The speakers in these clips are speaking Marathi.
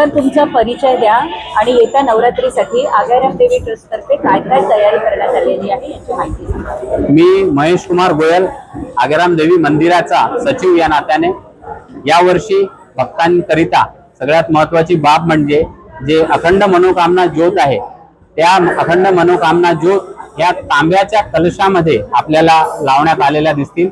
सर तुमचा परिचय द्या आणि येत्या नवरात्रीसाठी आगाराम देवी ट्रस्ट तर्फे काय काय तयारी करण्यात आलेली आहे याची माहिती सांगा। मी महेश कुमार गोयल आगाराम देवी मंदिराचा सचिव या नात्याने यावर्षी भक्तांकरिता सगळ्यात महत्त्वाची बाब म्हणजे जे अखंड मनोकामना ज्योत आहे त्या अखंड मनोकामना ज्योत या तांब्याच्या कलशामध्ये आपल्याला लावण्यात आलेल्या दिसतील।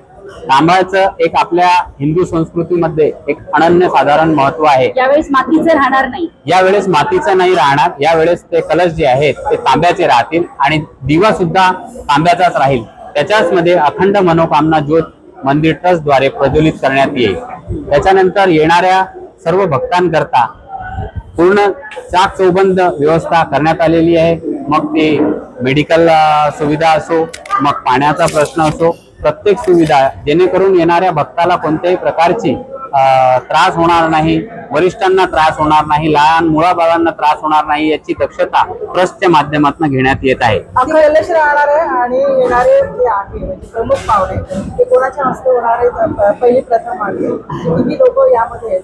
तांब्याचं एक आपल्या हिंदू संस्कृतीमध्ये एक अनन्यसाधारण महत्त्व आहे। यावेळेस मातीचं राहणार नाही, यावेळेस मातीचं नाही राहणार, यावेळेस ते कलश जे आहेत ते तांब्याचे राहतील आणि दिवा सुद्धा तांब्याचाच राहील। त्याच्याच मध्ये अखंड मनोकामना ज्योत मंदिर ट्रस्ट द्वारे प्रज्वलित करण्यात येईल। त्याच्यानंतर येणाऱ्या सर्व भक्तांकरता पूर्ण चाक चौबंद व्यवस्था करण्यात आलेली आहे। मग ते मेडिकल सुविधा असो, मग पाण्याचा प्रश्न असो, प्रत्येक सुविधा जेणेकरून येणाऱ्या भक्ताला कोणत्याही प्रकारची त्रास होणार नाही, वरिष्ठांना त्रास होणार नाही, लहान मुलाबाळांना त्रास होणार नाही याची दक्षता ट्रस्टच्या माध्यमातून घेण्यात येत आहे। कलश राहणार आहे आणि येणारे जे आहे म्हणजे प्रमुख पाहुणे ते कोणाच्या हस्ते होणार आहे? पहिली प्रथम आहे किती लोक यामध्ये आहेत?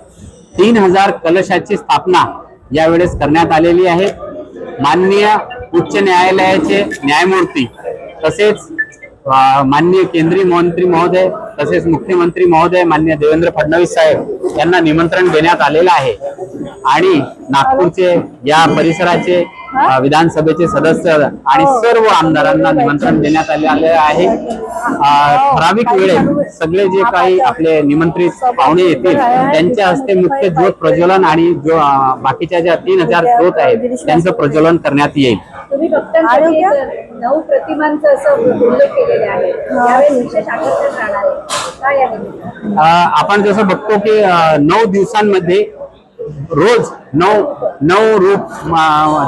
3000 कलशाची स्थापना यावेळेस करण्यात आलेली आहे। माननीय उच्च न्यायालयाचे न्यायमूर्ती तसेच माननीय केंद्रीय मंत्री महोदय तसेच मुख्यमंत्री महोदय माननीय देवेंद्र फडणवीस साहेब यांना निमंत्रण देण्यात आलेलं आहे आणि नागपूरचे या परिसराचे विधानसभेचे सदस्य आणि सर्व आमदारांना निमंत्रण देण्यात आले आहे। ठराविक वेळेत सगळे जे काही आपले निमंत्रित पाहुणे येतील त्यांच्या हस्ते मुख्य ज्योत प्रज्वलन आणि जो बाकीच्या ज्या 3000 ज्योत आहेत त्यांचं प्रज्वलन करण्यात येईल। तुम्ही भक्तांसाठी 9 प्रतिमांचा असं उल्लेख केलेला आहे, यावेळी विशेष आकर्षण राहणार आहे, काय आहे? आपण जसं बघतो की 9 दिवसांमध्ये रोज 9 रूप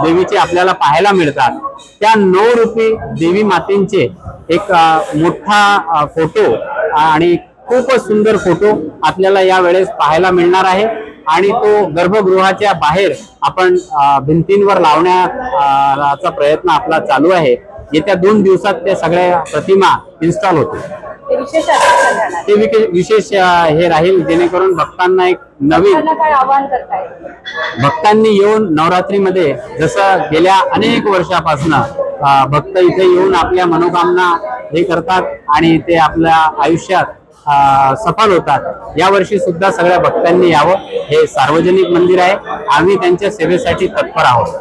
देवीचे आपल्याला पाहायला मिळतात। त्या 9 रूपी देवी मातेंचे एक मोठा फोटो आणि खूपच सुंदर फोटो आपल्याला या वेळेस पाहायला मिळणार आहे आणि तो गर्भगृहाच्या बाहेर आपण भिंतींवर लावण्याचा प्रयत्न आपला चालू आहे। येत्या 2 दिवसात त्या सगळ्या प्रतिमा इन्स्टॉल होतील। ते विशेष हे राहील जेणेकरून भक्तांना एक नवीन काय आवाहन करताय? भक्तांनी येऊन नवरात्रीमध्ये जसं गेल्या अनेक वर्षापासून भक्त इथे येऊन आपल्या मनोकामना हे करतात आणि ते आपल्या आयुष्यात सफल होतात। यावर्षी सुद्धा सगळ्या भक्तांनी यावं। हे सार्वजनिक मंदिर आहे, आम्ही त्यांच्या सेवेसाठी तत्पर आहोत।